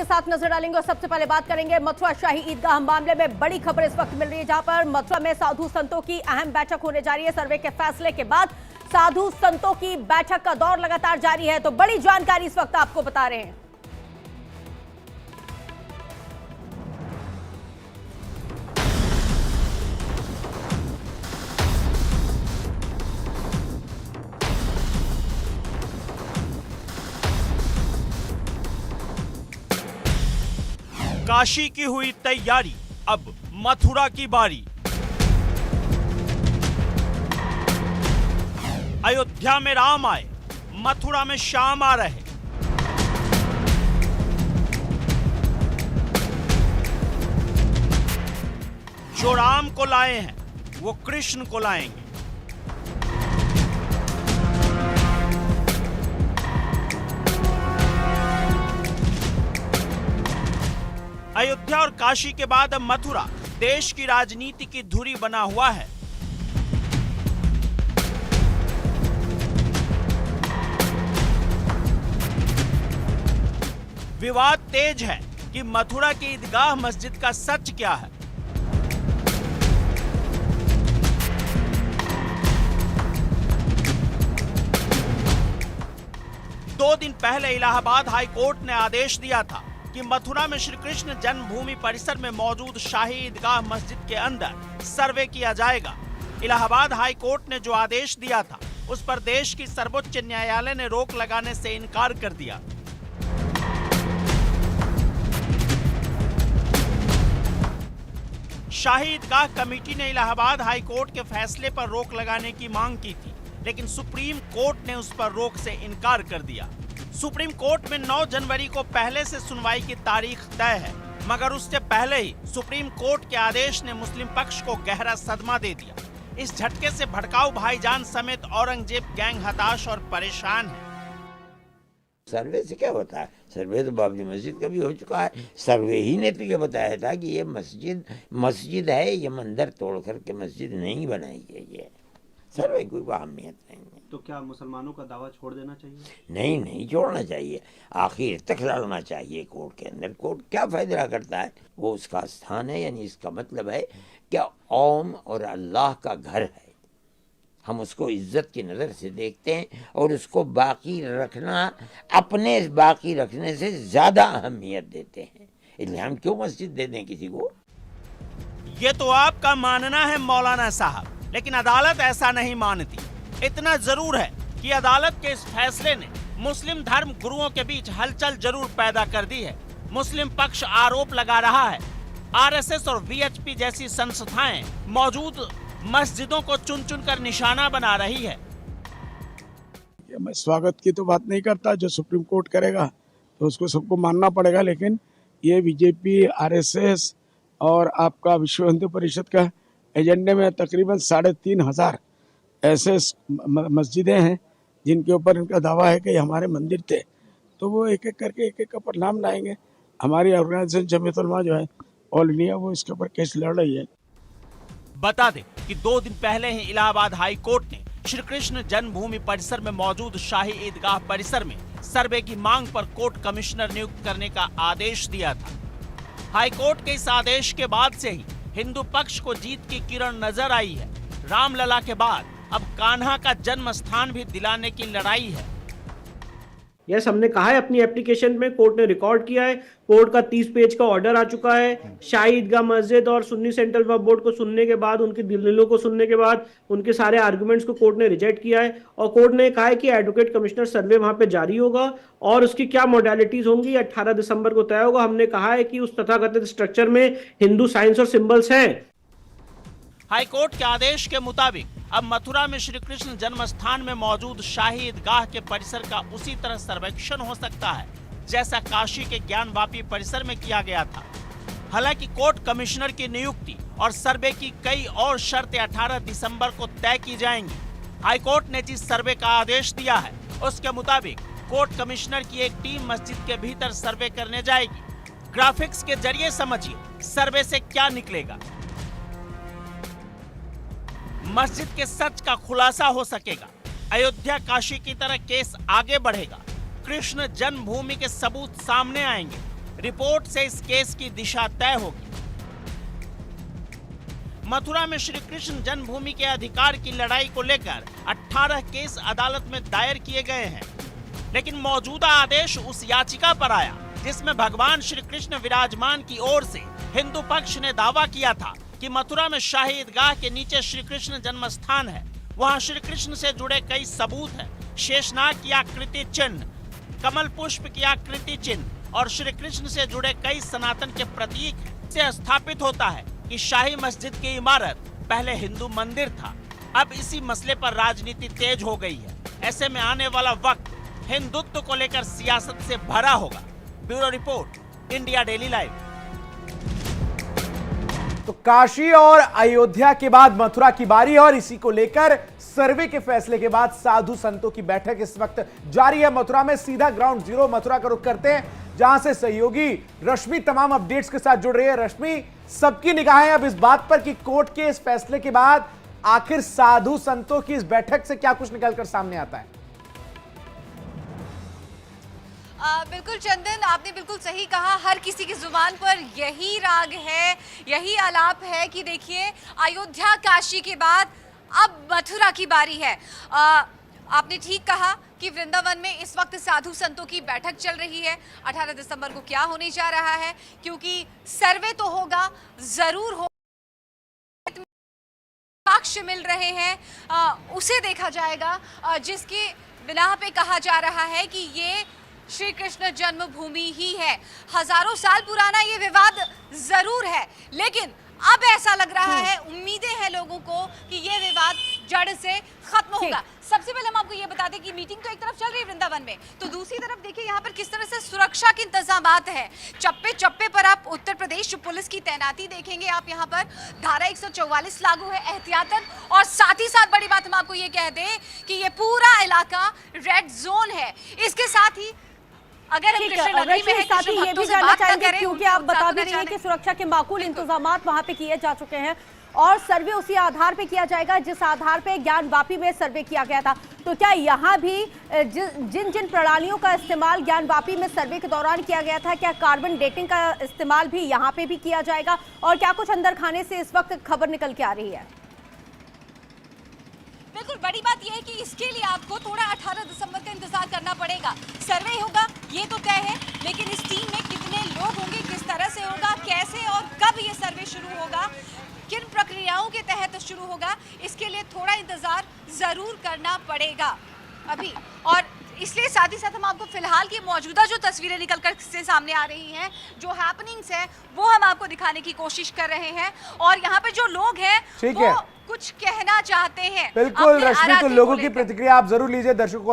के साथ नजर डालेंगे और सबसे पहले बात करेंगे मथुरा शाही ईदगाह मामले में। बड़ी खबर इस वक्त मिल रही है जहां पर मथुरा में साधु संतों की अहम बैठक होने जा रही है। सर्वे के फैसले के बाद साधु संतों की बैठक का दौर लगातार जारी है, तो बड़ी जानकारी इस वक्त आपको बता रहे हैं। काशी की हुई तैयारी, अब मथुरा की बारी। अयोध्या में राम आए, मथुरा में श्याम आ रहे। जो राम को लाए हैं वो कृष्ण को लाएंगे। अयोध्या और काशी के बाद अब मथुरा देश की राजनीति की धुरी बना हुआ है। विवाद तेज है कि मथुरा की ईदगाह मस्जिद का सच क्या है। दो दिन पहले इलाहाबाद हाई कोर्ट ने आदेश दिया था कि मथुरा में श्री कृष्ण जन्मभूमि परिसर में मौजूद शाही ईदगाह मस्जिद के अंदर सर्वे किया जाएगा। इलाहाबाद हाई कोर्ट ने जो आदेश दिया था उस पर देश की सर्वोच्च न्यायालय ने रोक लगाने से इनकार कर दिया। शाही ईदगाह कमेटी ने इलाहाबाद हाई कोर्ट के फैसले पर रोक लगाने की मांग की थी, लेकिन सुप्रीम कोर्ट ने उस पर रोक से इनकार कर दिया। सुप्रीम कोर्ट में 9 जनवरी को पहले से सुनवाई की तारीख तय है, मगर उससे पहले ही सुप्रीम कोर्ट के आदेश ने मुस्लिम पक्ष को गहरा सदमा दे दिया। इस झटके से भड़काऊ भाईजान समेत औरंगजेब गैंग हताश और परेशान है। सर्वे से क्या होता है? सर्वे तो बाबरी मस्जिद का भी हो चुका है। सर्वे ही ने तो ये बताया था कि ये मस्जिद है, ये मंदिर तोड़ करके मस्जिद नहीं बनाई है। ये सर्वे कोई अहमियत नहीं है। तो क्या मुसलमानों का दावा छोड़ देना चाहिए? नहीं छोड़ना चाहिए, आखिर तक लड़ना चाहिए कोर्ट के अंदर। कोर्ट क्या फैसला करता है वो उसका स्थान है, यानी इसका मतलब है कि कौम और अल्लाह का घर है। हम उसको इज्जत की नज़र से देखते हैं और उसको बाकी रखना अपने बाकी रखने से ज़्यादा अहमियत देते हैं। इसलिए हम क्यों मस्जिद दे दें किसी को? ये तो आपका मानना है मौलाना साहब, लेकिन अदालत ऐसा नहीं मानती। इतना जरूर है कि अदालत के इस फैसले ने मुस्लिम धर्म गुरुओं के बीच हलचल जरूर पैदा कर दी है। मुस्लिम पक्ष आरोप लगा रहा है आरएसएस और वीएचपी जैसी संस्थाएं मौजूद मस्जिदों को चुन चुन कर निशाना बना रही है। मैं स्वागत की तो बात नहीं करता, जो सुप्रीम कोर्ट करेगा तो उसको सबको मानना पड़ेगा, लेकिन ये बीजेपी, आरएसएस और आपका विश्व हिंदू परिषद का एजेंडे में तकरीबन 3500 ऐसे मस्जिदें हैं जिनके ऊपर इनका दावा है कि हमारे मंदिर थे। तो वो एक एक करके एक एक का परिणाम लाएंगे। हमारी ऑर्गेनाइजेशन जमीयत उलमा जो है ऑल इंडिया, वो इसके ऊपर केस लड़ रही है। बता दें कि 2 दिन पहले ही इलाहाबाद हाई कोर्ट ने श्री कृष्ण जन्मभूमि परिसर में मौजूद शाही ईदगाह परिसर में सर्वे की मांग पर कोर्ट कमिश्नर नियुक्त करने का आदेश दिया था। हाई कोर्ट के इस आदेश के बाद से ही हिंदू पक्ष को जीत की किरण नजर आई है। रामलला के बाद अब कान्हा का जन्म स्थान भी दिलाने की लड़ाई है। यस, हमने कहा है अपनी एप्लीकेशन में, कोर्ट ने रिकॉर्ड किया है। कोर्ट का 30 पेज का ऑर्डर आ चुका है। शाही ईदगाह मस्जिद और सुन्नी सेंट्रल वक्फ बोर्ड को सुनने के बाद, उनकी दलीलों को सुनने के बाद, उनके सारे आर्गुमेंट्स को कोर्ट ने रिजेक्ट किया है और कोर्ट ने कहा है कि एडवोकेट कमिश्नर सर्वे वहां पे जारी होगा और उसकी क्या मॉडलिटीज होंगी 18 दिसंबर को तय होगा। हमने कहा है कि उस तथाकथित स्ट्रक्चर में हिंदू साइंस और सिंबल्स हैं। हाईकोर्ट के आदेश के मुताबिक अब मथुरा में श्री कृष्ण जन्म स्थान में मौजूद शाही ईदगाह के परिसर का उसी तरह सर्वेक्षण हो सकता है जैसा काशी के ज्ञानवापी परिसर में किया गया था। हालांकि कोर्ट कमिश्नर की नियुक्ति और सर्वे की कई और शर्तें 18 दिसंबर को तय की जाएंगी। हाईकोर्ट ने जिस सर्वे का आदेश दिया है उसके मुताबिक कोर्ट कमिश्नर की एक टीम मस्जिद के भीतर सर्वे करने जाएगी। ग्राफिक्स के जरिए समझिए सर्वे से क्या निकलेगा। मस्जिद के सच का खुलासा हो सकेगा। अयोध्या काशी की तरह केस आगे बढ़ेगा। कृष्ण जन्मभूमि के सबूत सामने आएंगे। रिपोर्ट से इस केस की दिशा तय होगी। मथुरा में श्री कृष्ण जन्मभूमि के अधिकार की लड़ाई को लेकर 18 केस अदालत में दायर किए गए हैं, लेकिन मौजूदा आदेश उस याचिका पर आया जिसमें भगवान श्री कृष्ण विराजमान की ओर से हिंदू पक्ष ने दावा किया था कि मथुरा में शाही ईदगाह के नीचे श्री कृष्ण जन्म स्थान है। वहां श्री कृष्ण से जुड़े कई सबूत हैं। शेषनाग की आकृति चिन्ह, कमल पुष्प की आकृति चिन्ह और श्री कृष्ण से जुड़े कई सनातन के प्रतीक से स्थापित होता है कि शाही मस्जिद की इमारत पहले हिंदू मंदिर था। अब इसी मसले पर राजनीति तेज हो गई है। ऐसे में आने वाला वक्त हिंदुत्व को लेकर सियासत से भरा होगा। Bureau report, India daily live. तो काशी और अयोध्या के बाद मथुरा की बारी और इसी को लेकर सर्वे के फैसले के बाद साधु संतों की बैठक इस वक्त जारी है मथुरा में। सीधा ग्राउंड जीरो मथुरा का रुख करते हैं, जहां से सहयोगी रश्मि तमाम अपडेट्स के साथ जुड़ रही है। रश्मि, सबकी निगाहें अब इस बात पर कि कोर्ट के इस फैसले के बाद आखिर साधु संतों की इस बैठक से क्या कुछ निकलकर सामने आता है। बिल्कुल चंदन, आपने बिल्कुल सही कहा। हर किसी की जुबान पर यही राग है, यही आलाप है कि देखिए अयोध्या काशी के बाद अब मथुरा की बारी है। आपने ठीक कहा कि वृंदावन में इस वक्त साधु संतों की बैठक चल रही है। 18 दिसंबर को क्या होने जा रहा है, क्योंकि सर्वे तो होगा, जरूर हो, साक्ष मिल रहे हैं, उसे देखा जाएगा, जिसकी बिना पे कहा जा रहा है कि ये श्री कृष्ण जन्मभूमि ही है। हजारों साल पुराना ये विवाद जरूर है, लेकिन अब ऐसा लग रहा है, उम्मीदें हैं लोगों को कि ये विवाद जड़ से खत्म होगा। सबसे पहले हम आपको ये बता दें कि मीटिंग तो एक तरफ चल रही है वृंदावन में, तो दूसरी तरफ देखिए यहाँ पर किस तरह से सुरक्षा के इंतजामात हैं। चप्पे चप्पे पर आप उत्तर प्रदेश पुलिस की तैनाती देखेंगे। आप यहाँ पर धारा 144 लागू है एहतियातन, और साथ ही साथ बड़ी बात हम आपको ये कह दें कि ये पूरा इलाका रेड जोन है। इसके साथ ही अगर हम कृष्ण नगरी में साथ ही ये भी जानना चाहेंगे, क्योंकि आप बता भी रही हैं कि सुरक्षा के माकूल इंतजामात वहां पे किए जा चुके हैं और सर्वे उसी आधार पे किया जाएगा जिस आधार पे ज्ञानवापी में सर्वे किया गया था। तो क्या यहाँ भी जिन जिन प्रणालियों का इस्तेमाल ज्ञानवापी में सर्वे के दौरान किया गया था, क्या कार्बन डेटिंग का इस्तेमाल भी यहाँ पे भी किया जाएगा, और क्या कुछ अंदर खाने से इस वक्त खबर निकल के आ रही है? बिल्कुल, बड़ी बात यह है कि इसके लिए आपको थोड़ा 18 दिसंबर का इंतजार करना पड़ेगा। सर्वे होगा ये तो तय है, लेकिन इस टीम में कितने लोग होंगे, किस तरह से होगा, कैसे और कब ये सर्वे शुरू होगा, किन प्रक्रियाओं के तहत शुरू होगा, इसके लिए थोड़ा इंतजार जरूर करना पड़ेगा अभी। और इसलिए साथ ही साथ हम आपको फिलहाल की मौजूदा जो तस्वीरें निकलकर से सामने आ रही हैं, जो हैपनिंग्स हैं, वो हम आपको दिखाने की कोशिश कर रहे हैं। और यहाँ पे जो लोग हैं वो कुछ कहना चाहते हैं। बिल्कुल रश्मि, तो लोगों की प्रतिक्रिया आप जरूर लीजिए दर्शकों।